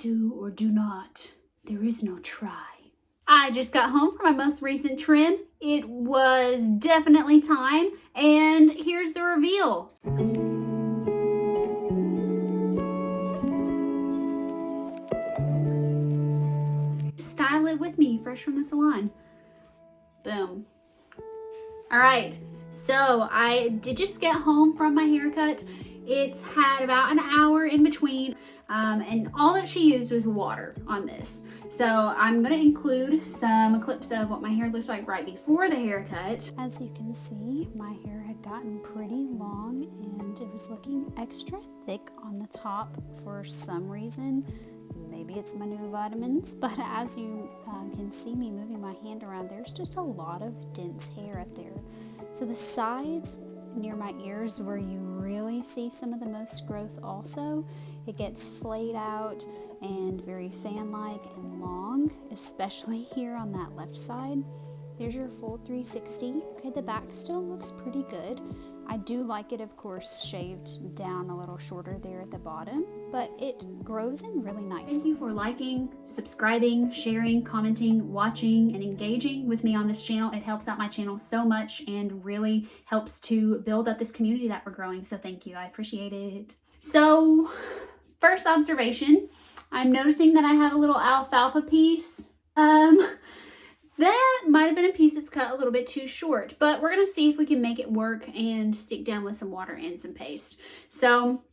do or do not. There is no try. I just got home from my most recent trim. It was definitely time, and here's the reveal. Style it with me, fresh from the salon. Boom. All right, so I did just get home from my haircut. It's had about an hour in between, and all that she used was water on this. So I'm gonna include some clips of what my hair looked like right before the haircut. As you can see, my hair had gotten pretty long and it was looking extra thick on the top for some reason. Maybe it's my new vitamins, but as you can see me moving my hand around, there's just a lot of dense hair up there. So the sides near my ears where you really see some of the most growth also, it gets flayed out and very fan-like and long, especially here on that left side. There's your full 360. Okay, the back still looks pretty good. I do like it, of course, shaved down a little shorter there at the bottom, but it grows in really nice. Thank you for liking, subscribing, sharing, commenting, watching, and engaging with me on this channel. It helps out my channel so much and really helps to build up this community that we're growing. So thank you, I appreciate it. So first observation, I'm noticing that I have a little alfalfa piece. That might have been a piece that's cut a little bit too short, but we're gonna see if we can make it work and stick down with some water and some paste. So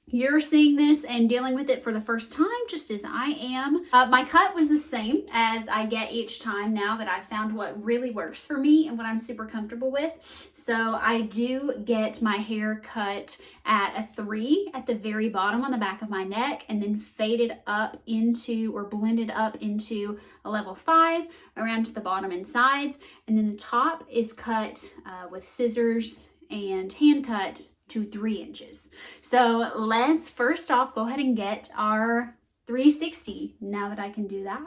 you're seeing this and dealing with it for the first time, just as I am. My cut was the same as I get each time now that I found what really works for me and what I'm super comfortable with. So I do get my hair cut at a 3 at the very bottom on the back of my neck, and then faded up into, or blended up into, a level 5 around to the bottom and sides. And then the top is cut with scissors and hand cut to 3 inches. So let's first off go ahead and get our 360 now that I can do that.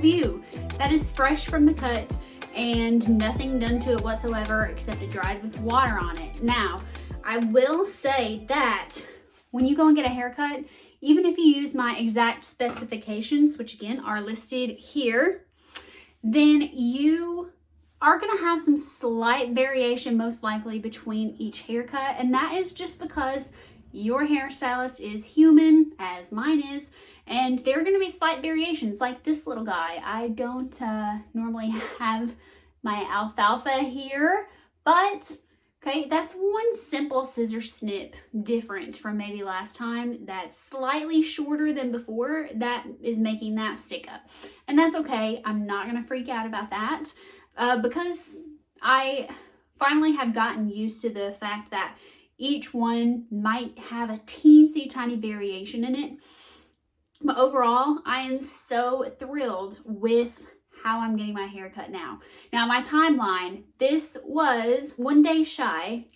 View that is fresh from the cut and nothing done to it whatsoever except it dried with water on it. Now, I will say that when you go and get a haircut, even if you use my exact specifications, which again are listed here, then you are going to have some slight variation most likely between each haircut, and that is just because your hairstylist is human, as mine is, and there are going to be slight variations, like this little guy. I don't normally have my alfalfa here, but okay, that's one simple scissor snip different from maybe last time. That's slightly shorter than before. That is making that stick up, and that's okay. I'm not going to freak out about that because I finally have gotten used to the fact that each one might have a teensy tiny variation in it. But overall, I am so thrilled with how I'm getting my hair cut now. Now, my timeline, this was 1 day shy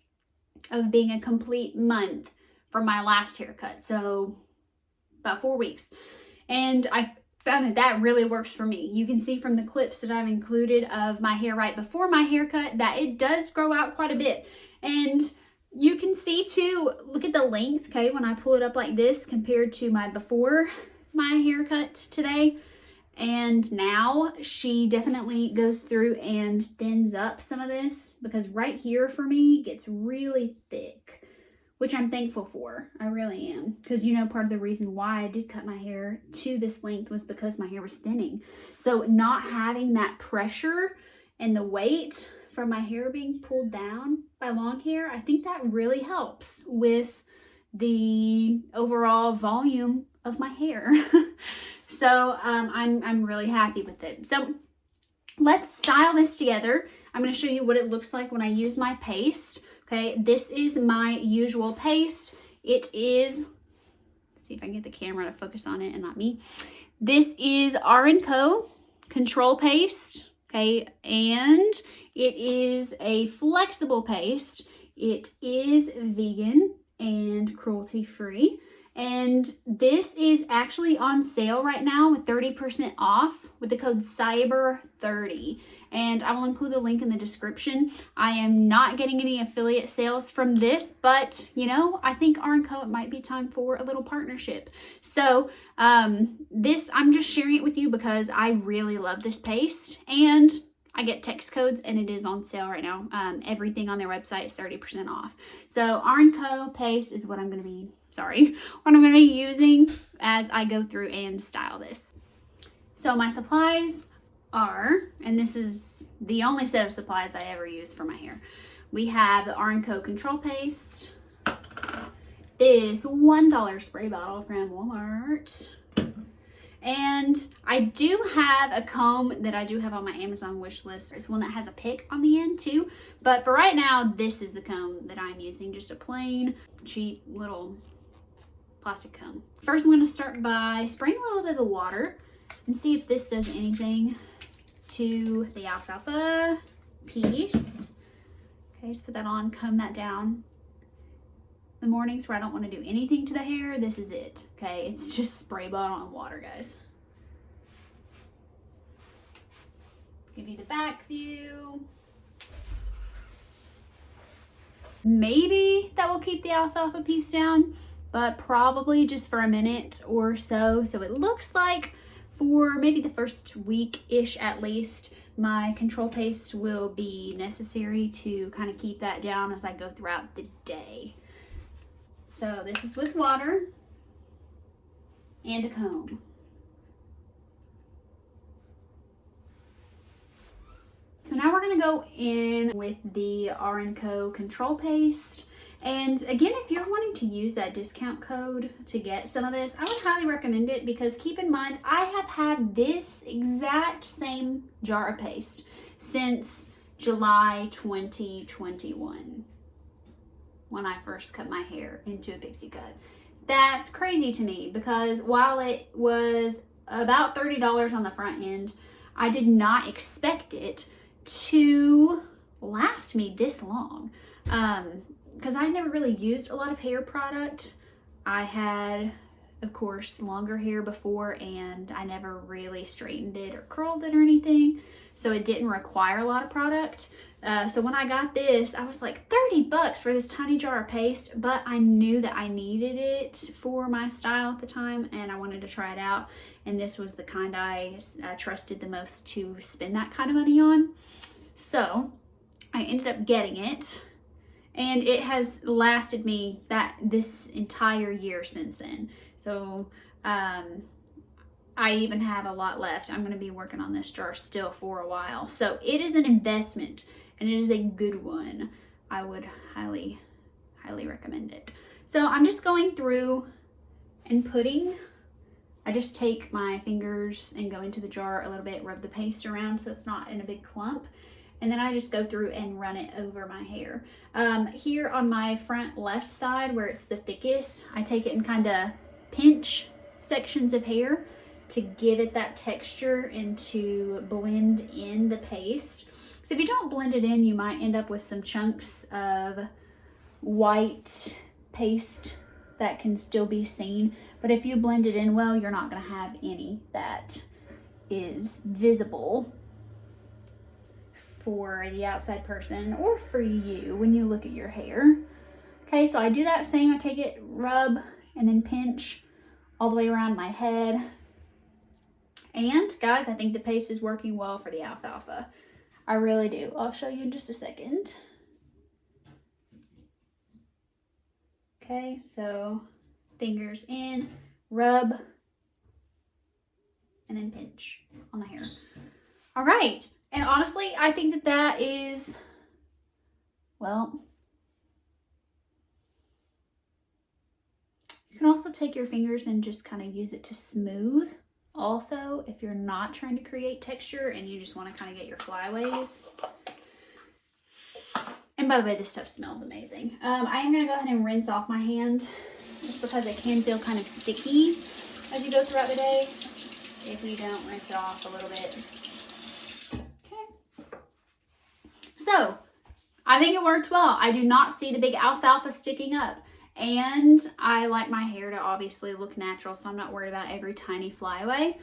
of being a complete month from my last haircut. So about 4 weeks. And I found that that really works for me. You can see from the clips that I've included of my hair right before my haircut that it does grow out quite a bit. And you can see too, look at the length, okay, when I pull it up like this compared to my before my haircut today. And now she definitely goes through and thins up some of this, because right here for me gets really thick, which I'm thankful for. I really am. Because, you know, part of the reason why I did cut my hair to this length was because my hair was thinning. So not having that pressure and the weight from my hair being pulled down by long hair, I think that really helps with the overall volume of my hair. So I'm really happy with it. So let's style this together. I'm going to show you what it looks like when I use my paste. Okay, this is my usual paste. It is See if I can get the camera to focus on it and not me. This is R&Co Control Paste, okay, and it is a flexible paste. It is vegan and cruelty-free, and this is actually on sale right now with 30% off with the code CYBER30, and I will include a link in the description. I am not getting any affiliate sales from this, but you know, I think R&Co, it might be time for a little partnership. So this, I'm just sharing it with you because I really love this paste, and I get text codes, and it is on sale right now. Everything on their website is 30% off. So R&Co paste is what I'm going to be, what I'm going to be using as I go through and style this. So my supplies are, and this is the only set of supplies I ever use for my hair. We have the R&Co Control Paste, this $1 spray bottle from Walmart, and I do have a comb that I do have on my Amazon wish list. It's one that has a pick on the end too, but for right now, this is the comb that I'm using, just a plain, cheap little plastic comb. First, I'm going to start by spraying a little bit of the water and see if this does anything to the alfalfa piece. Okay, just put that on, comb that down. The mornings where I don't want to do anything to the hair, this is it. Okay, it's just spray bottle and water, guys. Give you the back view. Maybe that will keep the alfalfa piece down, but probably just for a minute or so. So it looks like for maybe the first week-ish at least, my control paste will be necessary to kind of keep that down as I go throughout the day. So this is with water and a comb. So now we're gonna go in with the R&Co Control Paste. And again, if you're wanting to use that discount code to get some of this, I would highly recommend it, because keep in mind, I have had this exact same jar of paste since July 2021. When I first cut my hair into a pixie cut. That's crazy to me, because while it was about $30 on the front end, I did not expect it to last me this long. Because I never really used a lot of hair product. I had, of course, longer hair before, and I never really straightened it or curled it or anything. So it didn't require a lot of product. So when I got this, I was like, $30 for this tiny jar of paste, but I knew that I needed it for my style at the time, and I wanted to try it out. And this was the kind I trusted the most to spend that kind of money on. So I ended up getting it, and it has lasted me this entire year since then. So I even have a lot left. I'm going to be working on this jar still for a while. So it is an investment, and it is a good one. I would highly, highly recommend it. So I'm just going through and I just take my fingers and go into the jar a little bit, rub the paste around so it's not in a big clump. And then I just go through and run it over my hair. Here on my front left side, where it's the thickest, I take it and kind of pinch sections of hair to give it that texture and to blend in the paste. So if you don't blend it in, you might end up with some chunks of white paste that can still be seen. But if you blend it in well, you're not going to have any that is visible for the outside person or for you when you look at your hair. Okay, so I do that same. I take it, rub, and then pinch all the way around my head. And guys, I think the paste is working well for the alfalfa. I really do. I'll show you in just a second. Okay, so fingers in, rub, and then pinch on the hair. All right, and honestly, I think that is, well, you can also take your fingers and just kind of use it to smooth. Also, if you're not trying to create texture and you just want to kind of get your flyaways. And by the way, this stuff smells amazing. I am going to go ahead and rinse off my hand just because it can feel kind of sticky as you go throughout the day if you don't rinse it off a little bit. Okay. So, I think it worked well. I do not see the big alfalfa sticking up. And I like my hair to obviously look natural, so I'm not worried about every tiny flyaway.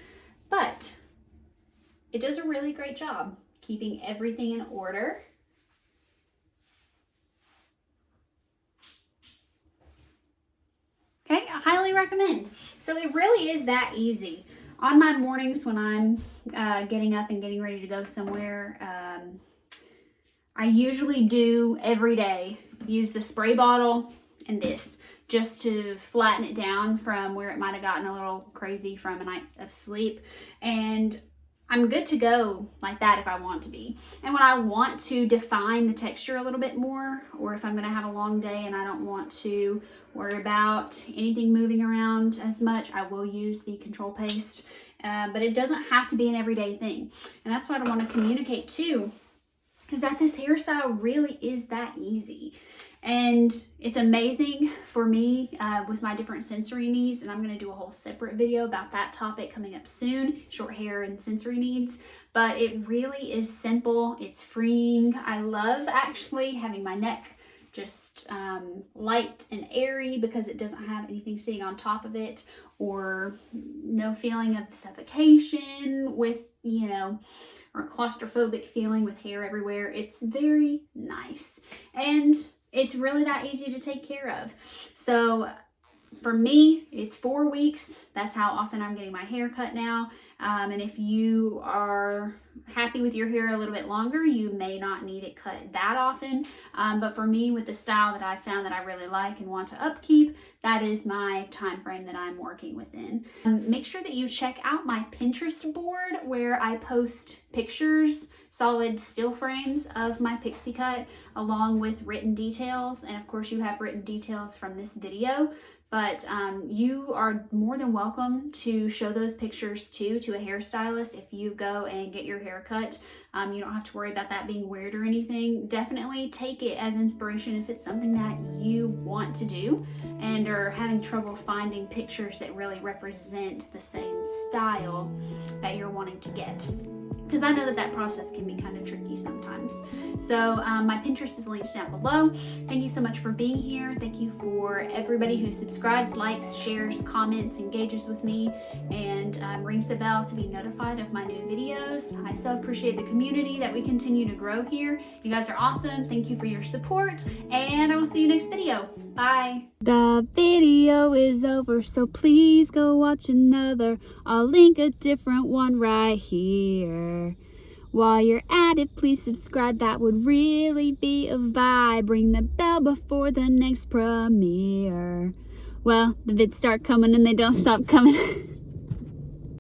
But it does a really great job keeping everything in order. Okay, I highly recommend. So it really is that easy. On my mornings when I'm getting up and getting ready to go somewhere, I usually do every day use the spray bottle and this just to flatten it down from where it might have gotten a little crazy from a night of sleep. And I'm good to go like that if I want to be. And when I want to define the texture a little bit more, or if I'm going to have a long day and I don't want to worry about anything moving around as much, I will use the control paste. But it doesn't have to be an everyday thing. And that's what I want to communicate too, is that this hairstyle really is that easy. And it's amazing for me with my different sensory needs, and I'm going to do a whole separate video about that topic coming up soon, short hair and sensory needs. But it really is simple, it's freeing. I love actually having my neck just light and airy because it doesn't have anything sitting on top of it, or no feeling of suffocation with, you know, or claustrophobic feeling with hair everywhere. It's very nice. And it's really that easy to take care of. So for me, it's 4 weeks. That's how often I'm getting my hair cut now. And if you are happy with your hair a little bit longer, you may not need it cut that often. But for me, with the style that I found that I really like and want to upkeep, that is my time frame that I'm working within. Make sure that you check out my Pinterest board where I post pictures, solid still frames of my pixie cut, along with written details. And of course you have written details from this video, but you are more than welcome to show those pictures too to a hairstylist if you go and get your hair cut. You don't have to worry about that being weird or anything. Definitely take it as inspiration if it's something that you want to do and are having trouble finding pictures that really represent the same style that you're wanting to get. Because I know that that process can be kind of tricky sometimes. So my Pinterest is linked down below. Thank you so much for being here. Thank you for everybody who subscribes, likes, shares, comments, engages with me, and rings the bell to be notified of my new videos. I so appreciate the community that we continue to grow here. You guys are awesome. Thank you for your support, and I will see you next video. Bye. The video is over, so please go watch another. I'll link a different one right here. While you're at it, please subscribe. That would really be a vibe. Ring the bell before the next premiere. Well, the vids start coming and they don't stop coming.